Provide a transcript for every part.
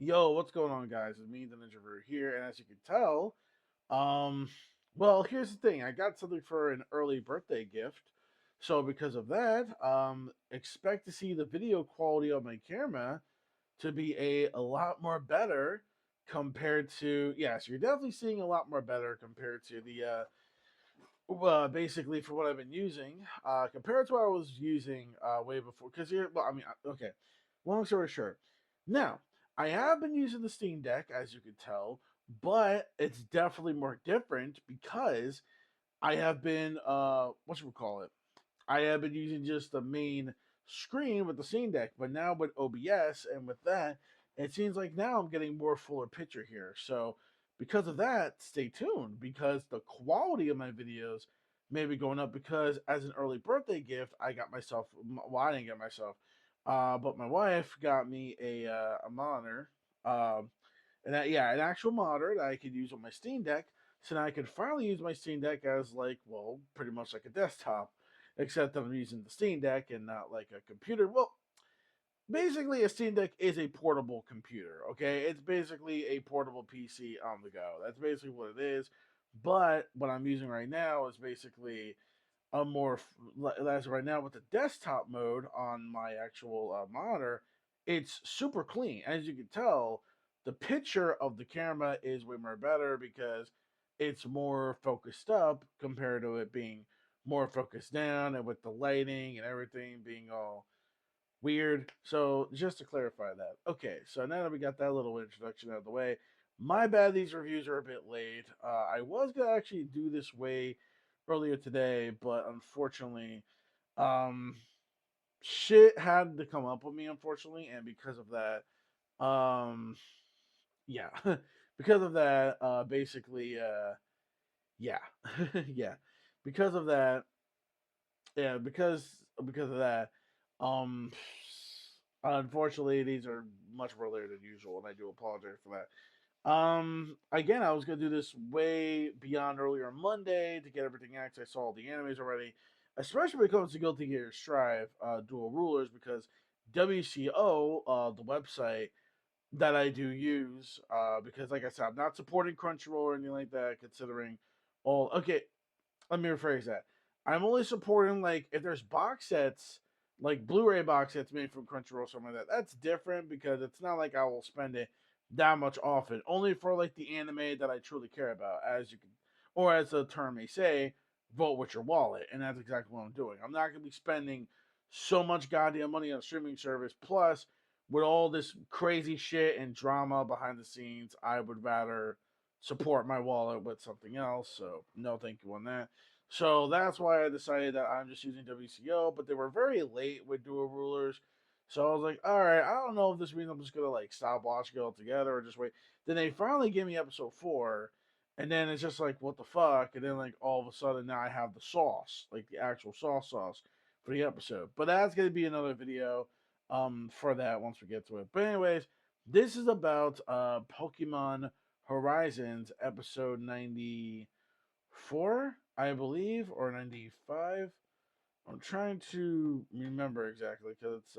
Yo, what's going on, guys? It's me, the Ninja Brew here, and as you can tell, um, well, here's the thing: I got something for an early birthday gift, so because of that, expect to see the video quality of my camera to be a lot more better compared to yes, you're definitely seeing a lot more better compared to the basically for what I've been using, compared to what I was using way before. Because here, well, I mean, okay. Long story short, now I have been using the Steam Deck, as you can tell, but it's definitely more different because I have been what should we call it? I have been using just the main screen with the Steam Deck, but now with OBS and with that, it seems like now I'm getting more fuller picture here. So because of that, stay tuned because the quality of my videos may be going up because as an early birthday gift, I got myself. Well, I didn't get myself, but my wife got me a monitor, um, and that, yeah, an actual monitor that I could use on my Steam Deck. So now I could finally use my Steam Deck as like, well, pretty much like a desktop, except I'm using the Steam Deck and not like a computer. Well, basically, a Steam Deck is a portable computer. Okay, it's basically a portable PC on the go. That's basically what it is. But what I'm using right now is basically a more as right now with the desktop mode on my actual monitor. It's super clean, as you can tell. The picture of the camera is way more better because it's more focused up compared to it being more focused down, and with the lighting and everything being all weird. So just to clarify that. Okay, so now that we got that little introduction out of the way, my bad. These reviews are a bit late. I was gonna actually do this way earlier today, but unfortunately, um, shit had to come up with me. Unfortunately, and because of that, um, yeah, because of that, basically, yeah, yeah, because of that, yeah, because of that, um, unfortunately, these are much earlier than usual, and I do apologize for that. Again, I was gonna do this way beyond earlier on Monday to get everything out 'cause I saw all the animes already, especially when it comes to Guilty Gear Strive Dual Rulers, because WCO, the website that I do use, because like I said, I'm not supporting Crunchyroll or anything like that, considering all. Okay, let me rephrase that. I'm only supporting like if there's box sets, like Blu-ray box sets made from Crunchyroll or something like that. That's different because it's not like I will spend it that much often. Only for like the anime that I truly care about, as you can, or as the term may say, vote with your wallet, and that's exactly what I'm doing. I'm not gonna be spending so much goddamn money on a streaming service. Plus, with all this crazy shit and drama behind the scenes, I would rather support my wallet with something else. So no, thank you on that. So that's why I decided that I'm just using WCO, but they were very late with dual rulers. So I was like, all right, I don't know if this means I'm just gonna like stop watching it altogether or just wait. Then they finally gave me episode 4, and then it's just like, what the fuck? And then like all of a sudden now I have the sauce, like the actual sauce for the episode. But that's gonna be another video for that once we get to it. But anyways, this is about Pokemon Horizons episode 94, I believe, or 95. I'm trying to remember exactly because it's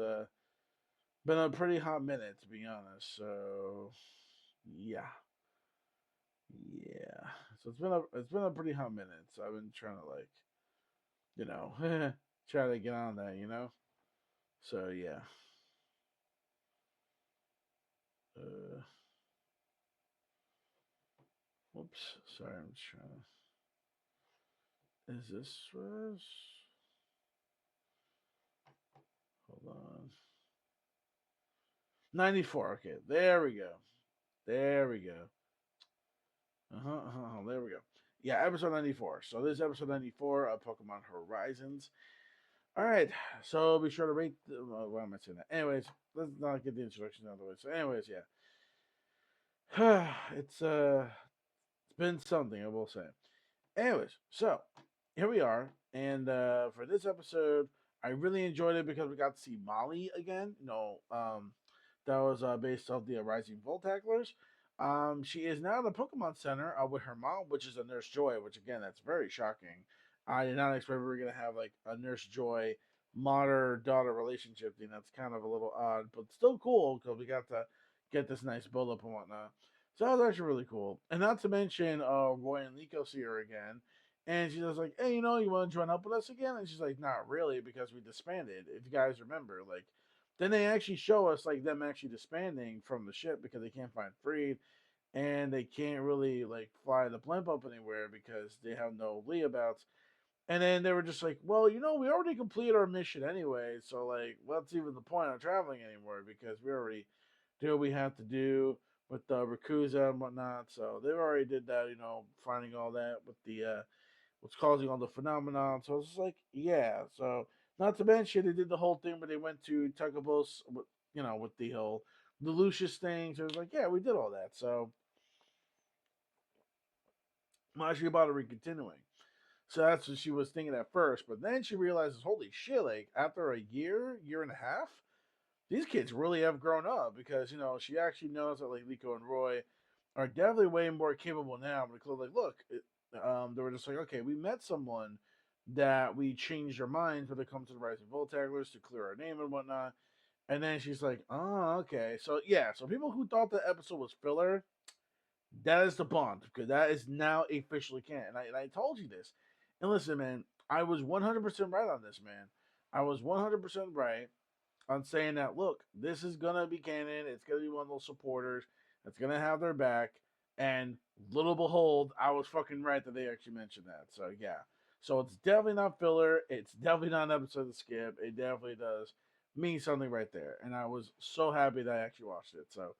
been a pretty hot minute to be honest. So yeah, yeah. So it's been a pretty hot minute. So I've been trying to like you know try to get on that. So yeah. Uh, Whoops. Sorry, I'm trying to. Is this was? Hold on. 94. Okay, there we go. There we go. There we go. Yeah, episode 94. So this is episode 94 of Pokemon Horizons. All right. So be sure to rate. Why am I saying that? Anyways, let's not get the introduction out of the way. So, anyways, yeah, it's been something, I will say. Anyways, so here we are, and for this episode, I really enjoyed it because we got to see Molly again. That was based off the Rising Voltacklers. She is now in the Pokemon Center with her mom, which is a Nurse Joy. Which again, that's very shocking. I did not expect we were gonna have like a Nurse Joy mother daughter relationship thing. That's kind of a little odd, but still cool because we got to get this nice build up and whatnot. So that was actually really cool. And not to mention, Roy and Liko see her again. And she was like, hey, you want to join up with us again? And she's like, not really, because we disbanded. If you guys remember, like, then they actually show us, like, them actually disbanding from the ship because they can't find Freed and they can't really, like, fly the blimp up anywhere because they have no leabouts. And then they were just like, well, we already completed our mission anyway, so like, what's even the point of traveling anymore? Because we already do what we have to do with the Rakuza and whatnot. So they already did that, finding all that with the what's causing all the phenomenon. So it's just like, yeah. So not to mention they did the whole thing where they went to Takabos, with the whole the Lucius thing. So it was like, yeah, we did all that. So I'm actually about to be continuing. So that's what she was thinking at first, but then she realizes, holy shit! Like after a year and a half, these kids really have grown up because she actually knows that like Liko and Roy are definitely way more capable now. But like, look, they were just like, okay, we met someone that we changed our minds when it comes to the Rising Voltaglers to clear our name and whatnot. And then she's like, oh, okay. So yeah, so people who thought the episode was filler, that is the bond because that is now officially canon. And I told you this. And listen, man, I was 100% right on this, man. I was 100% right on saying that, look, this is going to be canon. It's going to be one of those supporters that's going to have their back. And little behold, I was fucking right that they actually mentioned that. So, yeah. So it's definitely not filler. It's definitely not an episode to skip. It definitely does mean something right there. And I was so happy that I actually watched it. So,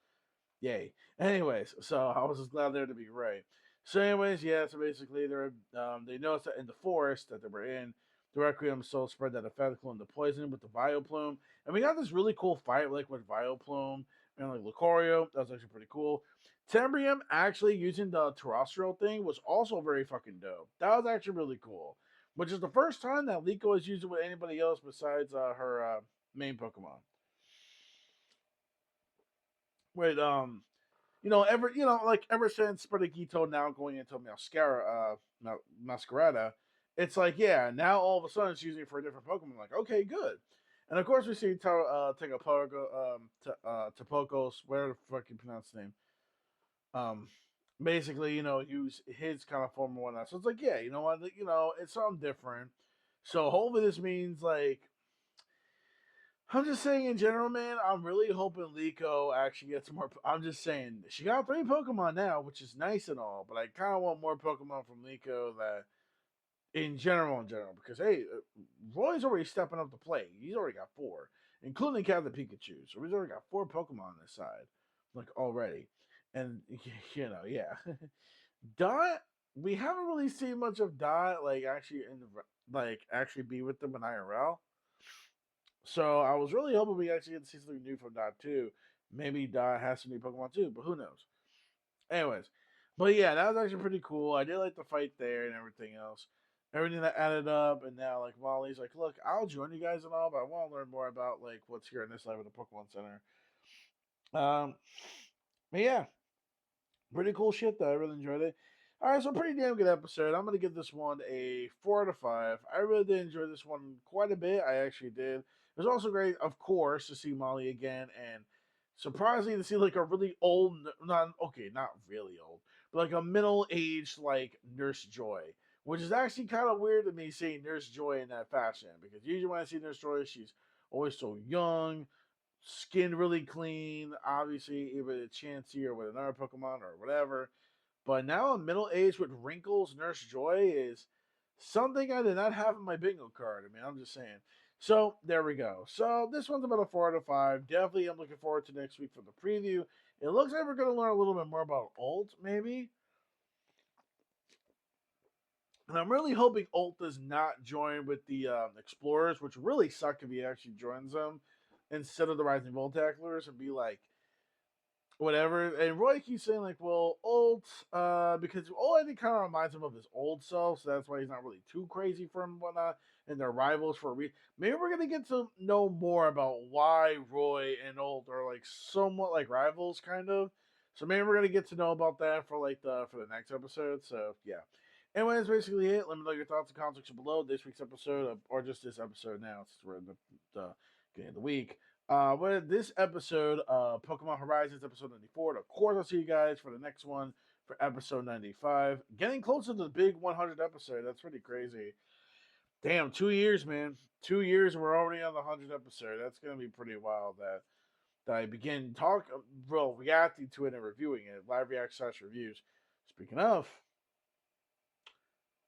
yay. Anyways, so I was just glad there to be right. So, anyways, yeah. So basically, they noticed that in the forest that they were in, the Requiem soul spread that effect and the poison with the Vileplume, and we got this really cool fight like with Vileplume and like Lucario. That was actually pretty cool. Tembrium actually using the terrestrial thing was also very fucking dope. That was actually really cool. Which is the first time that Liko has used it with anybody else besides her main Pokemon. With ever since Spreadagito now going into Masquerada, it's like, yeah, now all of a sudden it's using it for a different Pokemon. Like, okay, good. And of course we see Tapokos, whatever the fuck you pronounce the name. Um, basically, use his kind of form and whatnot. So it's like, yeah, you know what, it's something different. So hopefully this means like I'm just saying in general, man. I'm really hoping Liko actually gets more. I'm just saying she got 3 Pokemon now, which is nice and all, but I kind of want more Pokemon from Liko. That in general, because hey, Roy's already stepping up to play. He's already got 4, including Captain Pikachu. So he's already got 4 Pokemon on this side, like already, and yeah. Dot, we haven't really seen much of Dot, like actually like actually be with them in IRL. So I was really hoping we actually get to see something new from Dot 2. Maybe Dot has some new Pokemon too, but who knows? Anyways, but yeah, that was actually pretty cool. I did like the fight there and everything else. Everything that added up, and now like Molly's like, look, I'll join you guys and all, but I want to learn more about like what's here in this life at the Pokemon Center. Um, but yeah, pretty cool shit though. I really enjoyed it. All right, so pretty damn good episode. I'm gonna give this one a 4 out of 5. I really did enjoy this one quite a bit. I actually did. It was also great, of course, to see Molly again, and surprising to see like a really old, not okay, not really old, but like a middle-aged like Nurse Joy, which is actually kind of weird to me seeing Nurse Joy in that fashion because usually when I see Nurse Joy, she's always so young, skin really clean, obviously, either a Chansey or with another Pokemon or whatever. But now a middle age with wrinkles, Nurse Joy is something I did not have in my bingo card. I mean, I'm just saying. So there we go. So this one's about a 4 out of 5. Definitely, I'm looking forward to next week for the preview. It looks like we're going to learn a little bit more about Ult, maybe. And I'm really hoping Ult does not join with the Explorers, which really suck if he actually joins them instead of the Rising Voltaclers and be like, whatever. And Roy keeps saying like, well, old, because old I think kind of reminds him of his old self, so that's why he's not really too crazy for him and whatnot. And they're rivals for a reason. Maybe we're gonna get to know more about why Roy and Old are like somewhat like rivals, kind of. So maybe we're gonna get to know about that for like the next episode. So yeah. Anyway, that's basically it. Let me know your thoughts and comments below this week's episode, or just this episode now, since we're in the beginning of the week. With this episode, Pokemon Horizons episode 94. Of course, I'll see you guys for the next one for episode 95. Getting closer to the big 100 episode. That's pretty crazy. Damn, 2 years, man. 2 years, and we're already on the 100th episode. That's gonna be pretty wild. That I begin reacting to it and reviewing it. Live react/reviews. Speaking of,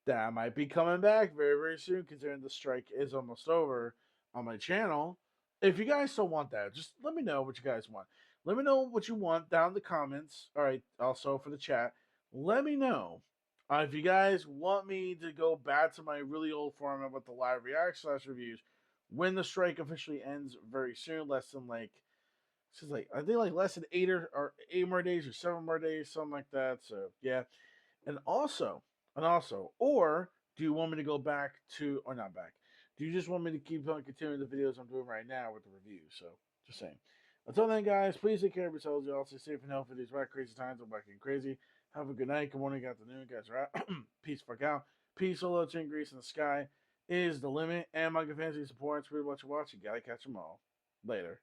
that might be coming back very, very soon, considering the strike is almost over on my channel. If you guys still want that, just let me know what you guys want. Let me know what you want down in the comments. All right, also for the chat, let me know if you guys want me to go back to my really old format with the live react/reviews when the strike officially ends very soon, less than like this is like I think like less than or 8 more days or 7 more days, something like that. So yeah, and also, or do you want me to go back to, or not back? Do you just want me to keep on continuing the videos I'm doing right now with the reviews? So, just saying. Until then, guys, please take care of yourselves. You all stay safe and healthy. These right crazy times. I'm back getting crazy. Have a good night, good morning, good afternoon, guys. Are out. Peace, fuck out. Peace, solo, chin grease in the sky is the limit. And my good fancy supports. Really what you watch. You gotta catch them all. Later.